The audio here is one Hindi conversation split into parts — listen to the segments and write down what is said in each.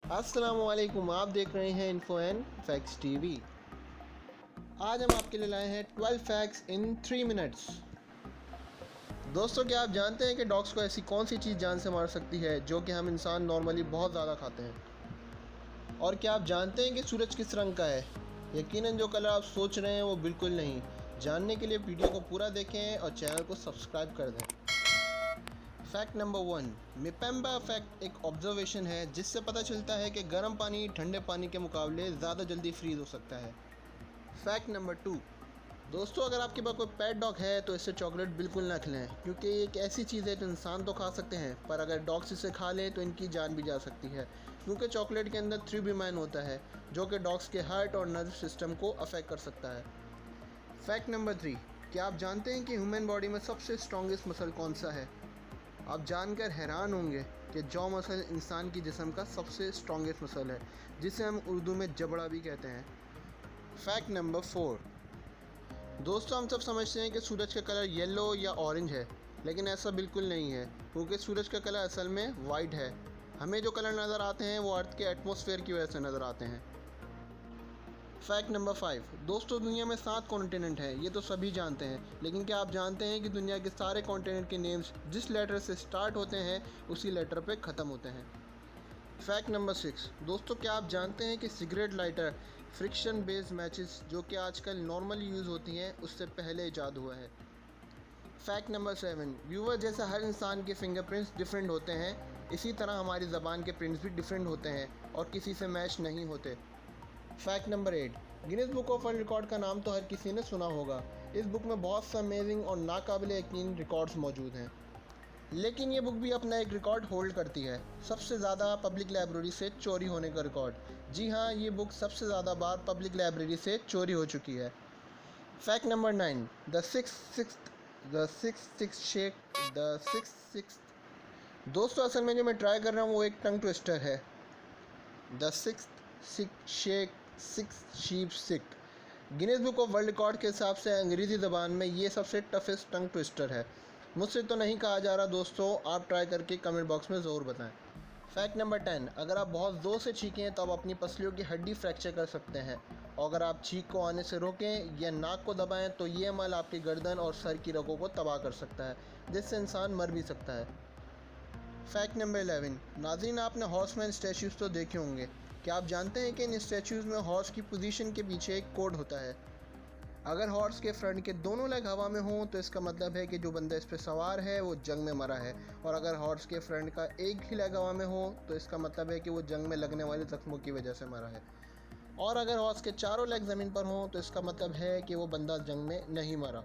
अस्सलामुअलैकुम, आप देख रहे हैं इन्फो एंड फैक्ट्स टीवी। आज हम आपके लिए लाए हैं 12 फैक्ट्स इन 3 मिनट्स। दोस्तों, क्या आप जानते हैं कि डॉग्स को ऐसी कौन सी चीज़ जान से मार सकती है जो कि हम इंसान नॉर्मली बहुत ज़्यादा खाते हैं? और क्या आप जानते हैं कि सूरज किस रंग का है? यकीनन जो कलर आप सोच रहे हैं वो बिल्कुल नहीं। जानने के लिए वीडियो को पूरा देखें और चैनल को सब्सक्राइब कर दें। फैक्ट नंबर 1, मिपेम्बा इफेक्ट एक ऑब्जर्वेशन है जिससे पता चलता है कि गर्म पानी ठंडे पानी के मुकाबले ज़्यादा जल्दी फ्रीज हो सकता है। फैक्ट नंबर 2, दोस्तों अगर आपके पास कोई पेट डॉग है तो इससे चॉकलेट बिल्कुल ना खिलाएं, क्योंकि ये एक ऐसी चीज़ है जो इंसान तो खा सकते हैं, पर अगर डॉग्स इसे खा लें तो इनकी जान भी जा सकती है, क्योंकि चॉकलेट के अंदर थ्रिब्यूमाइन होता है जो कि डॉग्स के हार्ट और नर्व सिस्टम को अफेक्ट कर सकता है। फैक्ट नंबर 3, क्या आप जानते हैं कि ह्यूमन बॉडी में सबसे स्ट्रॉन्गेस्ट मसल कौन सा है? आप जानकर हैरान होंगे कि जॉ मसल इंसान की जिस्म का सबसे स्ट्रॉन्गेस्ट मसल है, जिसे हम उर्दू में जबड़ा भी कहते हैं। फैक्ट नंबर 4, दोस्तों हम सब समझते हैं कि सूरज का कलर येलो या ऑरेंज है, लेकिन ऐसा बिल्कुल नहीं है, क्योंकि सूरज का कलर असल में वाइट है। हमें जो कलर नज़र आते हैं वो अर्थ के एटमॉस्फेयर की वजह से नज़र आते हैं। फैक्ट नंबर 5, दोस्तों दुनिया में 7 कॉन्टिनेंट हैं, ये तो सभी जानते हैं, लेकिन क्या आप जानते हैं कि दुनिया के सारे कॉन्टिनेंट के नेम्स जिस लेटर से स्टार्ट होते हैं उसी लेटर पे ख़त्म होते हैं। फैक्ट नंबर 6, दोस्तों क्या आप जानते हैं कि cigarette lighter friction based matches जो कि आजकल नॉर्मली यूज़ होती हैं उससे पहले ईजाद हुआ है। फैक्ट नंबर 7, व्यूवर जैसा हर इंसान के फिंगरप्रिंट्स डिफरेंट होते हैं, इसी तरह हमारी ज़बान के प्रिंट्स भी डिफरेंट होते हैं और किसी से मैच नहीं होते। Fact number 8, Guinness book of world record का नाम तो हर किसी ने सुना होगा। इस बुक में बहुत से अमेजिंग और नाकाबिले यकीन रिकॉर्ड्स मौजूद हैं, लेकिन ये बुक भी अपना एक रिकॉर्ड होल्ड करती है, सबसे ज़्यादा पब्लिक लाइब्रेरी से चोरी होने का रिकॉर्ड। जी हाँ, ये बुक सबसे ज़्यादा बार पब्लिक लाइब्रेरी से चोरी हो चुकी है। फैक्ट नंबर 9, द सिक्स दोस्तों असल में जो मैं ट्राई कर रहा हूँ वो एक टंग ट्विस्टर है। The six sheep sick Guinness book of world record के हिसाब से अंग्रेज़ी ज़बान में ये सबसे टफेस्ट टंग ट्विस्टर है। मुझसे तो नहीं कहा जा रहा दोस्तों, आप ट्राई करके कमेंट बॉक्स में ज़रूर बताएं। फैक्ट नंबर 10, अगर आप बहुत ज़ोर से छींकें तो आप अपनी पसलियों की हड्डी फ्रैक्चर कर सकते हैं, और अगर आप छींक को आने से रोकें या नाक को दबाएं तो ये अमल आपकी गर्दन और सर की रगों को तबाह कर सकता है, जिससे इंसान मर भी सकता है। फैक्ट नंबर 11, नाज़रीन आपने हॉर्समैन स्टैचूज़ तो देखे होंगे। क्या आप जानते हैं कि इन स्टैचूज़ में हॉर्स की पोजीशन के पीछे एक कोड होता है? अगर हॉर्स के फ्रंट के दोनों लेग हवा में हों तो इसका मतलब है कि जो बंदा इस पर सवार है वो जंग में मरा है, और अगर हॉर्स के फ्रंट का एक ही लेग हवा में हो तो इसका मतलब है कि वो जंग में लगने वाले ज़ख्मों की वजह से मरा है, और अगर हॉर्स के चारों लेग ज़मीन पर हों तो इसका मतलब है कि वो बंदा जंग में नहीं मरा।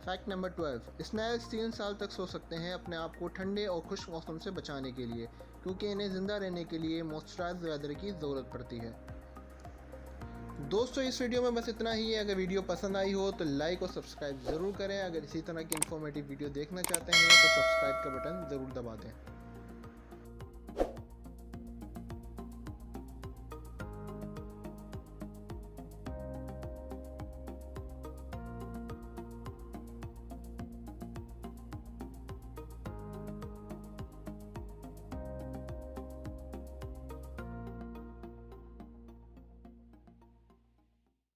फैक्ट नंबर 12, स्नेल्स 3 साल तक सो सकते हैं अपने आप को ठंडे और खुश्क मौसम से बचाने के लिए, क्योंकि इन्हें ज़िंदा रहने के लिए मॉइस्चराइज्ड वेदर की ज़रूरत पड़ती है। दोस्तों इस वीडियो में बस इतना ही है। अगर वीडियो पसंद आई हो तो लाइक और सब्सक्राइब ज़रूर करें। अगर इसी तरह की इन्फॉर्मेटिव वीडियो देखना चाहते हैं तो सब्सक्राइब का बटन ज़रूर दबा दें।